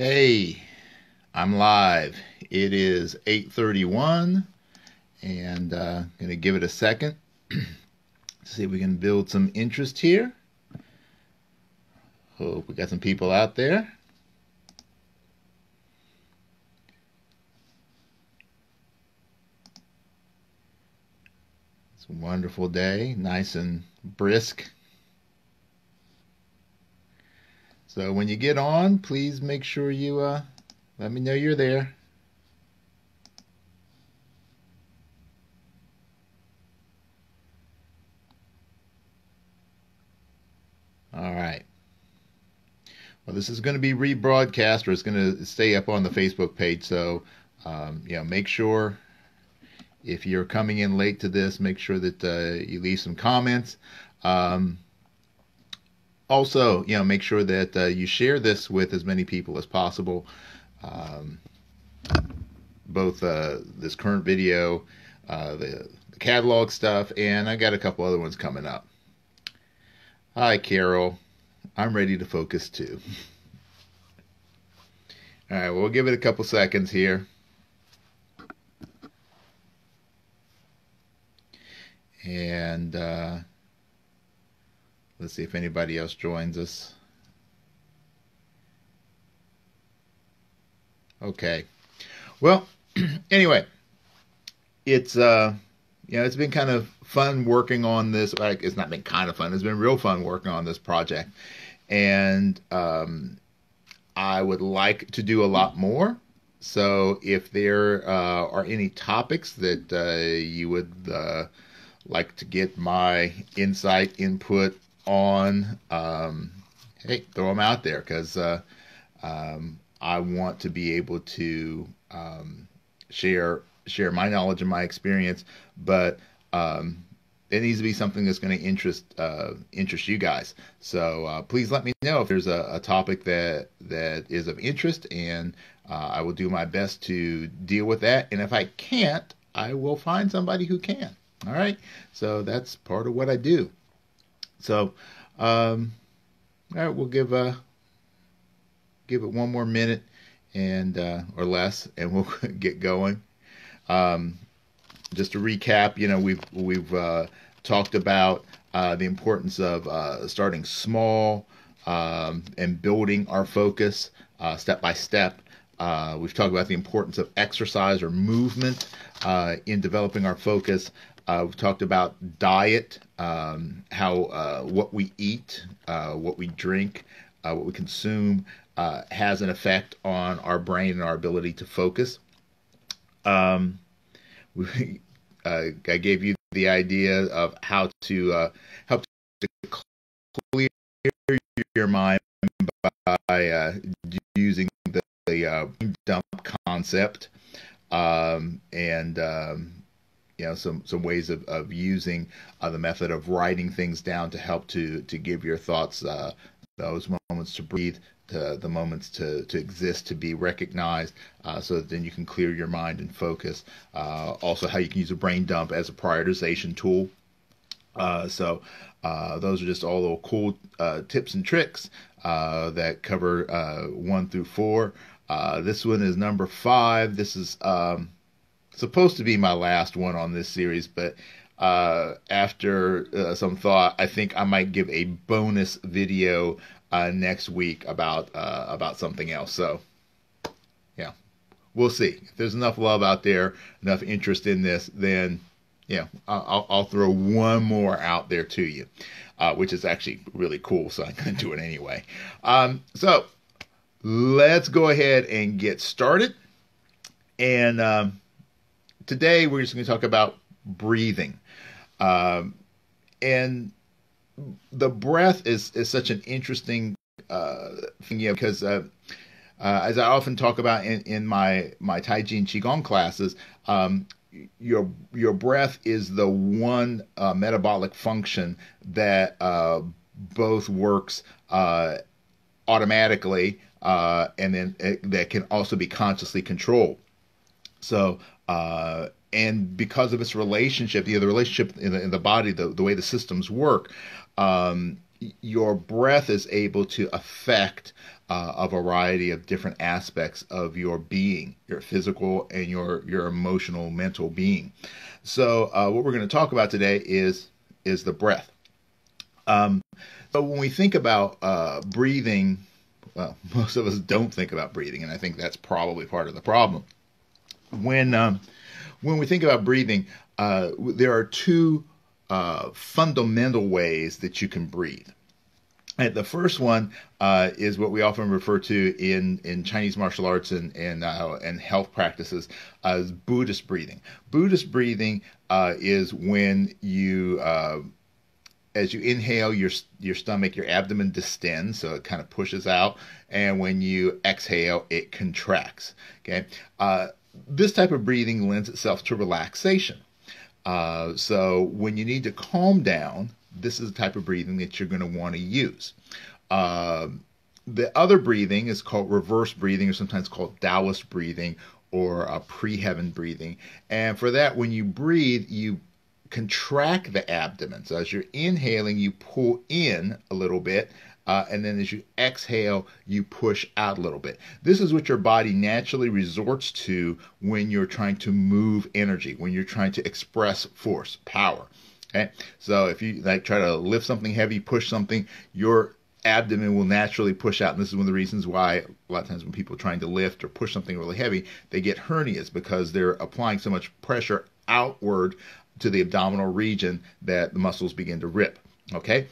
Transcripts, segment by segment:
Hey, I'm live. It is 8:31 and gonna give it a second. See if we can build some interest here. Hope we got some people out there. It's a wonderful day, nice and brisk. So when you get on, please make sure you let me know you're there. All right. Well, this is going to be rebroadcast, or it's going to stay up on the Facebook page. So, make sure if you're coming in late to this, make sure that you leave some comments. Also, make sure that you share this with as many people as possible. Both this current video, the catalog stuff, and I got a couple other ones coming up. Hi, Carol. I'm ready to focus too. All right, we'll give it a couple seconds here. And let's see if anybody else joins us. Okay. Well, anyway, it's it's been kind of fun working on this. Like, it's not been kind of fun. It's been real fun working on this project. And I would like to do a lot more. So if there are any topics that you would like to get my input on, hey, throw them out there, because I want to be able to share my knowledge and my experience, but it needs to be something that's going to interest you guys. So please let me know if there's a topic that is of interest, and I will do my best to deal with that. And if I can't, I will find somebody who can. All right. So that's part of what I do. So all right, we'll give it one more minute and or less, and we'll get going. Just to recap, we've talked about the importance of starting small and building our focus step by step. We've talked about the importance of exercise or movement in developing our focus. We've talked about diet, how what we eat, what we drink, what we consume has an effect on our brain and our ability to focus. I gave you the idea of how to help to clear your mind by using the dump concept, and some ways of using the method of writing things down to help to give your thoughts those moments to breathe, the moments to exist, to be recognized, so that then you can clear your mind and focus. Also, how you can use a brain dump as a prioritization tool. So those are just all little cool tips and tricks that cover 1 through 4. This one is number 5. This is supposed to be my last one on this series, but after some thought, I think I might give a bonus video next week about something else. So yeah, we'll see. If there's enough love out there, enough interest in this, then I'll throw one more out there to you, which is actually really cool. So I'm going to do it anyway. So let's go ahead and get started. And today we're just going to talk about breathing. And the breath is such an interesting thing, because as I often talk about in my Tai Chi and Qigong classes, your breath is the one metabolic function that both works automatically, and then that can also be consciously controlled. So and because of its relationship, the relationship in the body, the way the systems work, your breath is able to affect a variety of different aspects of your being, your physical and your emotional, mental being. So what we're going to talk about today is the breath. So when we think about breathing, well, most of us don't think about breathing, and I think that's probably part of the problem. When we think about breathing, there are two fundamental ways that you can breathe. And the first one is what we often refer to in Chinese martial arts and health practices as Buddhist breathing. Buddhist breathing is when you as you inhale, your stomach, your abdomen distends, so it kind of pushes out, and when you exhale, it contracts. Okay, this type of breathing lends itself to relaxation. So when you need to calm down, this is the type of breathing that you're going to want to use. The other breathing is called reverse breathing, or sometimes called Taoist breathing, or pre-heaven breathing. And for that, when you breathe, you contract the abdomen. So as you're inhaling, you pull in a little bit, and then as you exhale, you push out a little bit. This is what your body naturally resorts to when you're trying to move energy, when you're trying to express force, power. Okay, so if you try to lift something heavy, push something, your abdomen will naturally push out. And this is one of the reasons why a lot of times when people are trying to lift or push something really heavy, they get hernias, because they're applying so much pressure outward to the abdominal region that the muscles begin to rip. Okay,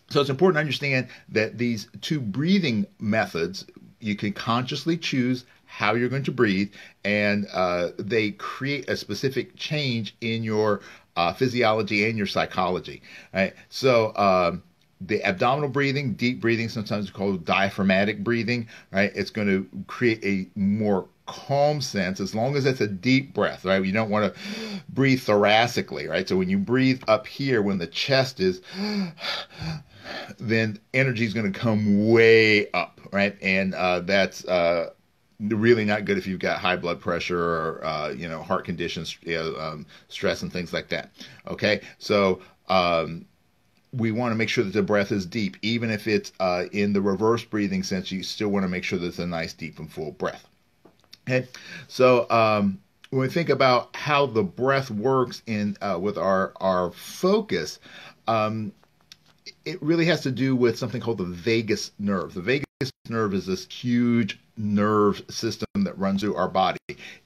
so it's important to understand that these two breathing methods, you can consciously choose how you're going to breathe, and they create a specific change in your physiology and your psychology. Right? So the abdominal breathing, deep breathing, sometimes called diaphragmatic breathing, right? It's going to create a more calm sense, as long as it's a deep breath, right? You don't want to breathe thoracically, right? So when you breathe up here, when the chest is, then energy is going to come way up, right? And that's really not good if you've got high blood pressure or heart conditions, stress and things like that. Okay, so we want to make sure that the breath is deep, even if it's in the reverse breathing sense. You still want to make sure that it's a nice, deep, and full breath. Okay, so when we think about how the breath works in with our focus, it really has to do with something called the vagus nerve. The vagus nerve is this huge nerve system that runs through our body.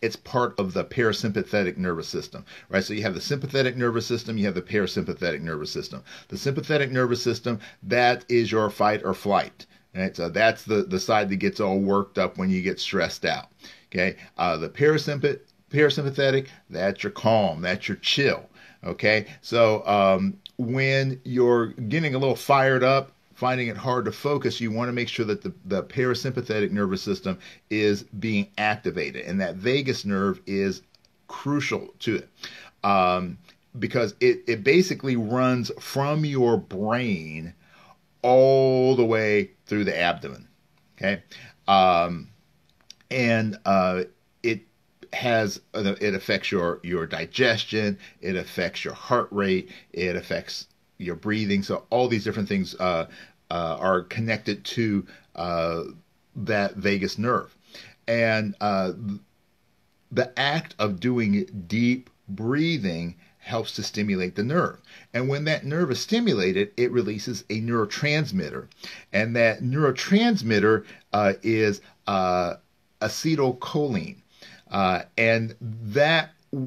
It's part of the parasympathetic nervous system, right? So you have the sympathetic nervous system, you have the parasympathetic nervous system. The sympathetic nervous system, that is your fight or flight, right? So that's the side that gets all worked up when you get stressed out. Okay, the parasympathetic, that's your calm, that's your chill. Okay, so when you're getting a little fired up, finding it hard to focus, you want to make sure that the parasympathetic nervous system is being activated, and that vagus nerve is crucial to it, because it basically runs from your brain all the way through the abdomen. Okay. And it affects your digestion, it affects your heart rate, it affects your breathing. So all these different things are connected to that vagus nerve. And the act of doing deep breathing helps to stimulate the nerve. And when that nerve is stimulated, it releases a neurotransmitter. And that neurotransmitter is acetylcholine. And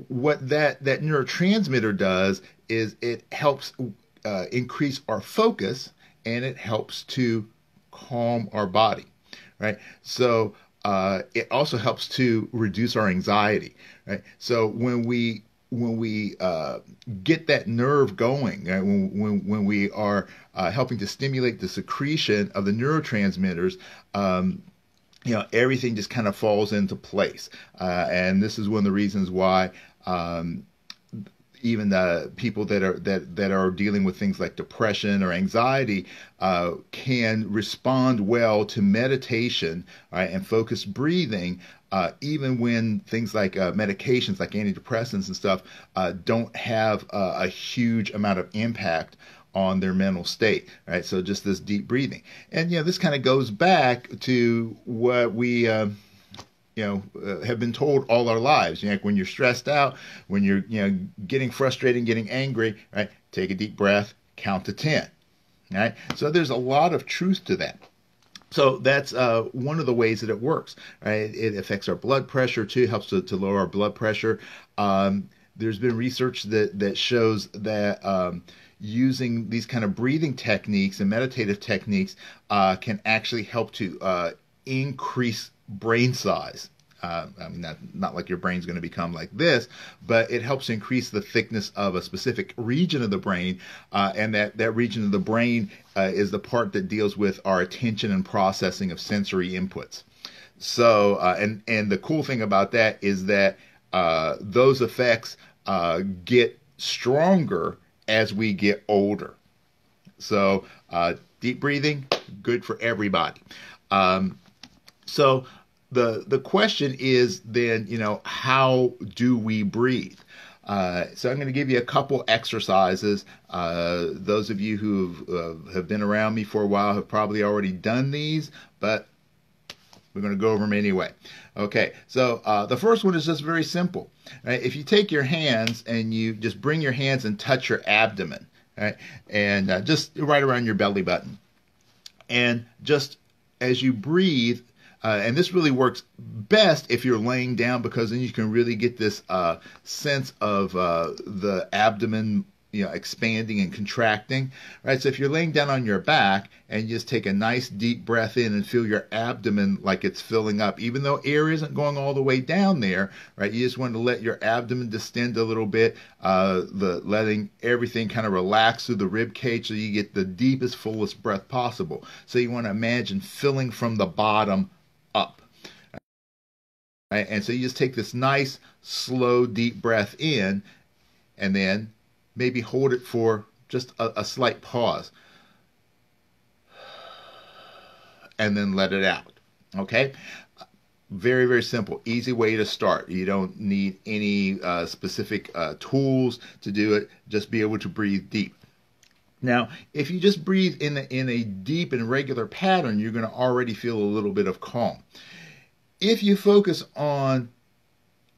what that neurotransmitter does is it helps increase our focus, and it helps to calm our body, right? So it also helps to reduce our anxiety, right? So when we get that nerve going, right? when we are helping to stimulate the secretion of the neurotransmitters, everything just kind of falls into place. And this is one of the reasons why even the people that are dealing with things like depression or anxiety can respond well to meditation, right, and focused breathing, even when things like medications like antidepressants and stuff don't have a huge amount of impact on their mental state, right? So just this deep breathing. And, this kind of goes back to what we, have been told all our lives. Like when you're stressed out, when you're, getting frustrated, getting angry, right? Take a deep breath, count to 10, right? So there's a lot of truth to that. So that's one of the ways that it works, right? It affects our blood pressure too, helps to lower our blood pressure. There's been research that shows that using these kind of breathing techniques and meditative techniques can actually help to increase brain size. I mean, not like your brain's going to become like this, but it helps increase the thickness of a specific region of the brain, and that region of the brain is the part that deals with our attention and processing of sensory inputs. So, and the cool thing about that is that those effects get stronger as we get older. So, deep breathing, good for everybody. So the question is then, how do we breathe? So I'm going to give you a couple exercises. Those of you who have been around me for a while have probably already done these, but we're going to go over them anyway. Okay, so the first one is just very simple. Right? If you take your hands and you just bring your hands and touch your abdomen, right? And just right around your belly button. And just as you breathe, and this really works best if you're laying down, because then you can really get this sense of the abdomen, expanding and contracting, right? So if you're laying down on your back and you just take a nice deep breath in and feel your abdomen like it's filling up, even though air isn't going all the way down there, right? You just want to let your abdomen distend a little bit, letting everything kind of relax through the rib cage so you get the deepest, fullest breath possible. So you want to imagine filling from the bottom up. Right? And so you just take this nice, slow, deep breath in, and then maybe hold it for just a slight pause. And then let it out. Okay? Very, very simple. Easy way to start. You don't need any specific tools to do it. Just be able to breathe deep. Now, if you just breathe in a deep and regular pattern, you're going to already feel a little bit of calm. If you focus on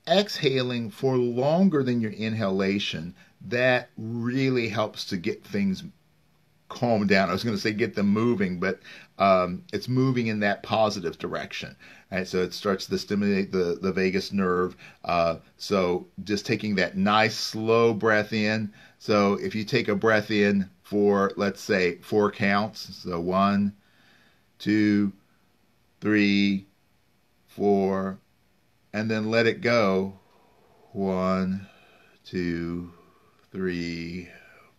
exhaling for longer than your inhalation, that really helps to get things calmed down. I was going to say get them moving, but it's moving in that positive direction. Right? So it starts to stimulate the vagus nerve. So just taking that nice slow breath in. So if you take a breath in for, let's say, 4 counts. So 1, 2, 3, 4, and then let it go. 1, 2, 3,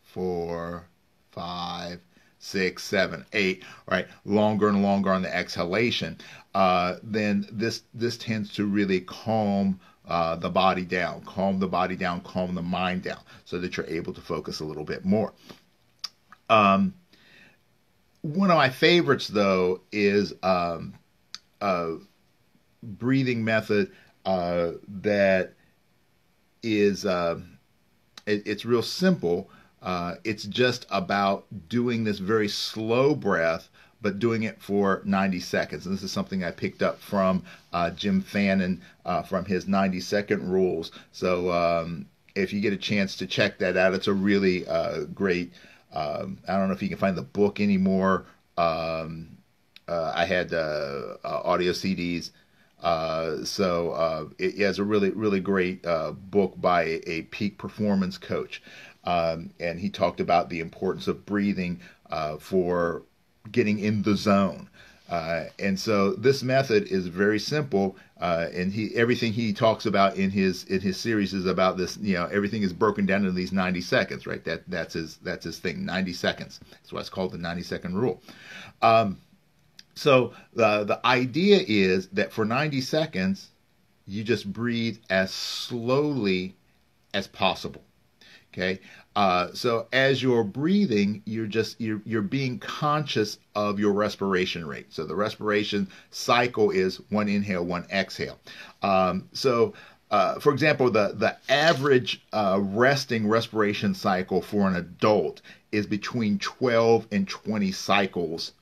4, 5, 6, 7, 8. Right, longer and longer on the exhalation. Then this tends to really calm the body down, calm the mind down, so that you're able to focus a little bit more. One of my favorites, though, is breathing method that is it's real simple. It's just about doing this very slow breath, but doing it for 90 seconds. And this is something I picked up from Jim Fannin from his 90-second rules. So if you get a chance to check that out, it's a really great. I don't know if you can find the book anymore. I had audio CDs. So it has a really, really great book by a peak performance coach. And he talked about the importance of breathing for getting in the zone. And so this method is very simple. And everything he talks about in his series is about this. Everything is broken down into these 90 seconds, right? That's his thing. 90 seconds. That's why it's called the 90-second rule. So the idea is that for 90 seconds, you just breathe as slowly as possible. Okay. So as you're breathing, you're being conscious of your respiration rate. So the respiration cycle is 1 inhale, 1 exhale. For example, the average resting respiration cycle for an adult is between 12 and 20 cycles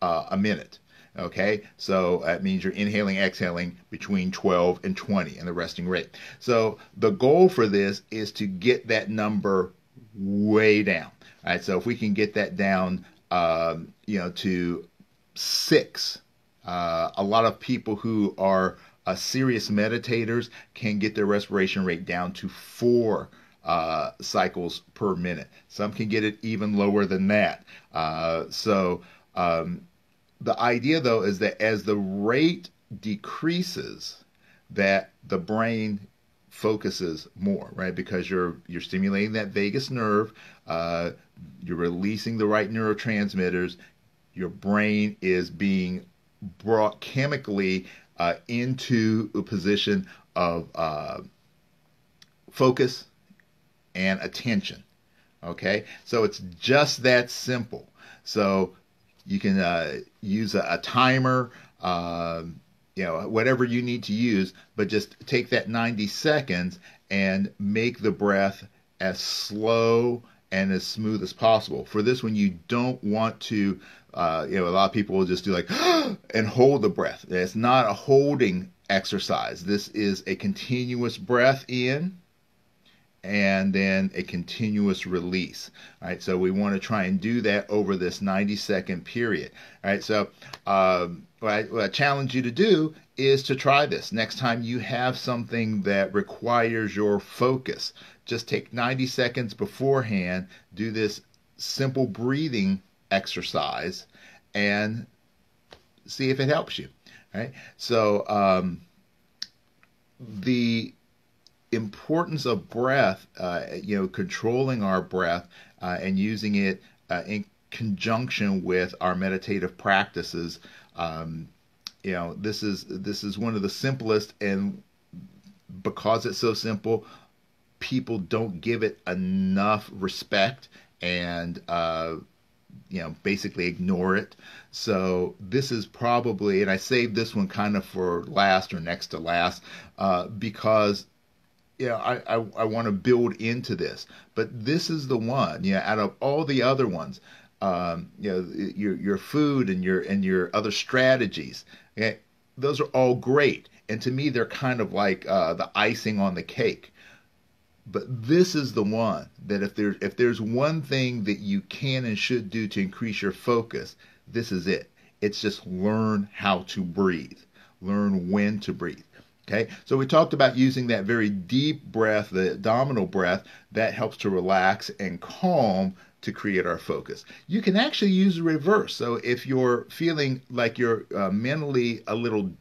a minute. Okay, so that means you're inhaling, exhaling between 12 and 20 in the resting rate. So the goal for this is to get that number way down. All right, so if we can get that down, to 6, a lot of people who are serious meditators can get their respiration rate down to 4 cycles per minute. Some can get it even lower than that. The idea, though, is that as the rate decreases, that the brain focuses more, right? Because you're stimulating that vagus nerve, you're releasing the right neurotransmitters, your brain is being brought chemically into a position of focus and attention. Okay, so it's just that simple. So you can use a timer, whatever you need to use, but just take that 90 seconds and make the breath as slow and as smooth as possible. For this one, you don't want to, a lot of people will just do like, and hold the breath. It's not a holding exercise. This is a continuous breath in and then a continuous release. All right, so we want to try and do that over this 90-second period. All right, so what I challenge you to do is to try this. Next time you have something that requires your focus, just take 90 seconds beforehand, do this simple breathing exercise, and see if it helps you. All right, so the importance of breath, controlling our breath and using it in conjunction with our meditative practices. This is one of the simplest, and because it's so simple, people don't give it enough respect and basically ignore it. So this is probably, and I saved this one kind of for last or next to last, because I want to build into this, but this is the one. Out of all the other ones, your food and your other strategies, okay, those are all great, and to me they're kind of like the icing on the cake. But this is the one that if there's one thing that you can and should do to increase your focus, this is it. It's just learn how to breathe, learn when to breathe. Okay, so we talked about using that very deep breath, the abdominal breath, that helps to relax and calm to create our focus. You can actually use the reverse. So if you're feeling like you're mentally a little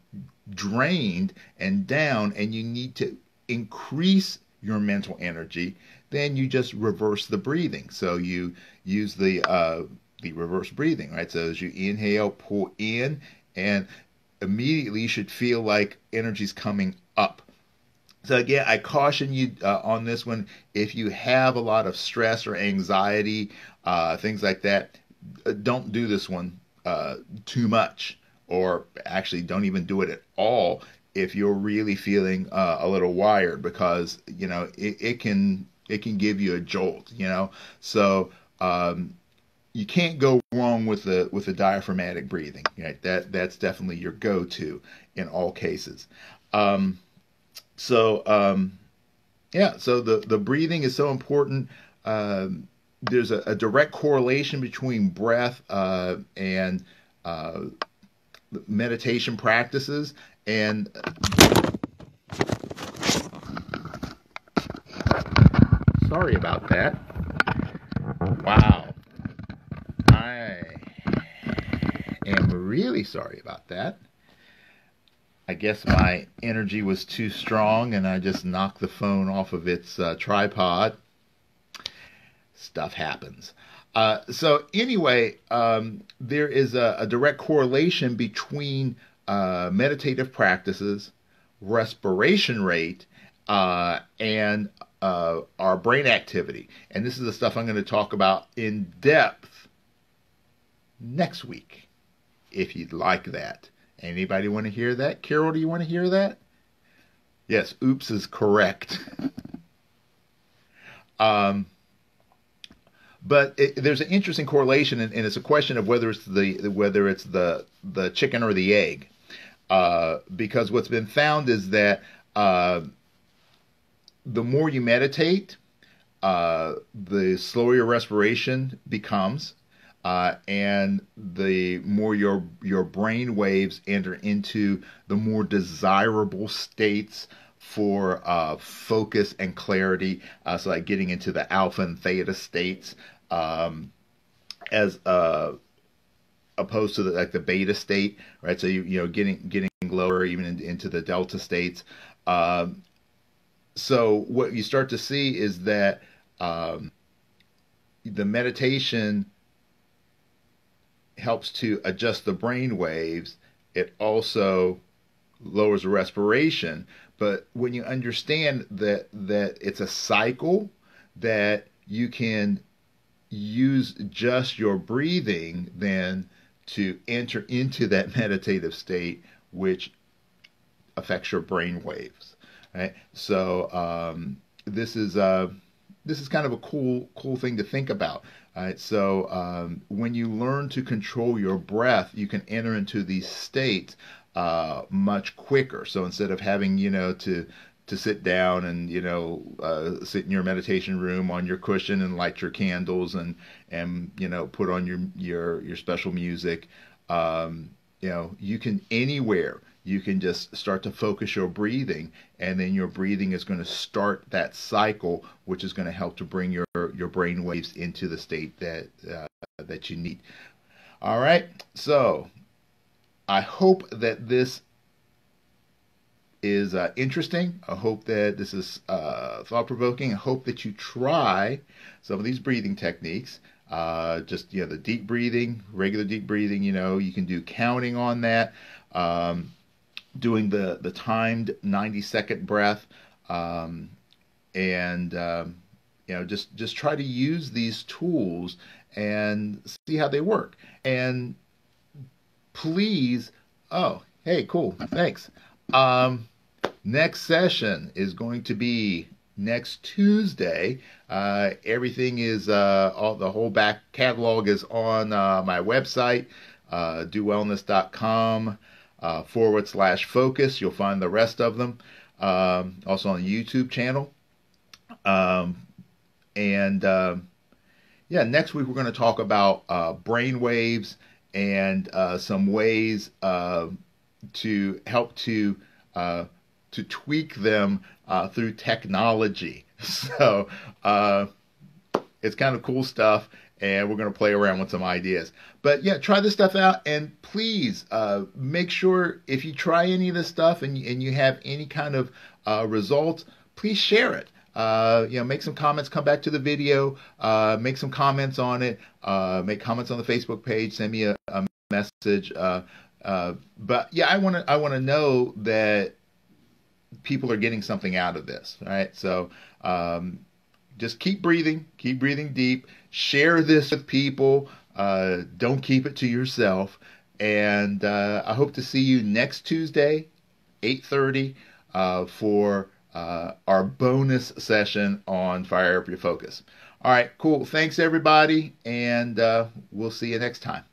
drained and down and you need to increase your mental energy, then you just reverse the breathing. So you use the reverse breathing, right? So as you inhale, pull in, and immediately you should feel like energy's coming up. So again, I caution you on this one, if you have a lot of stress or anxiety, things like that, don't do this one too much, or actually don't even do it at all if you're really feeling a little wired, because it can give you a jolt. So you can't go wrong with the diaphragmatic breathing. Right? That's definitely your go-to in all cases. So the breathing is so important. There's a direct correlation between breath and meditation practices. And sorry about that. Wow. I am really sorry about that. I guess my energy was too strong and I just knocked the phone off of its tripod. Stuff happens. So anyway, there is a direct correlation between meditative practices, respiration rate, and our brain activity. And this is the stuff I'm going to talk about in depth next week, if you'd like that. Anybody want to hear that? Carol, do you want to hear that? Yes, oops is correct. But there's an interesting correlation, and it's a question of whether it's the chicken or the egg. Because what's been found is that the more you meditate, the slower your respiration becomes, and the more your brain waves enter into the more desirable states for focus and clarity. So like getting into the alpha and theta states, as opposed to the beta state, right? So you know getting lower even into the delta states. So what you start to see is that the meditation helps to adjust the brain waves. It also lowers the respiration. But when you understand that it's a cycle, that you can use just your breathing then to enter into that meditative state, which affects your brain waves. Right? So this is kind of a cool thing to think about. Right? So when you learn to control your breath, you can enter into these states much quicker. So instead of having to sit down and sit in your meditation room on your cushion and light your candles and put on your special music, you can anywhere. You can just start to focus your breathing, and then your breathing is going to start that cycle, which is going to help to bring your brain waves into the state that you need. All right, so I hope that this is interesting. I hope that this is thought-provoking. I hope that you try some of these breathing techniques. Just the deep breathing, regular deep breathing. You can do counting on that. Doing the timed 90-second breath, and just try to use these tools and see how they work. And please, oh, hey, cool, thanks. Next session is going to be next Tuesday. Everything is the whole back catalog is on my website, dowellness.com. /focus. You'll find the rest of them also on the YouTube channel. Next week we're going to talk about brain waves and some ways to help to tweak them through technology. So it's kind of cool stuff, and we're going to play around with some ideas. But yeah, try this stuff out, and please make sure if you try any of this stuff and you have any kind of results, please share it. Make some comments, come back to the video, make some comments on it, make comments on the Facebook page, send me a message. But yeah, I want to know that people are getting something out of this, right? So just keep breathing deep, share this with people, don't keep it to yourself, and I hope to see you next Tuesday, 8:30, for our bonus session on Fire Up Your Focus. All right, cool. Thanks, everybody, and we'll see you next time.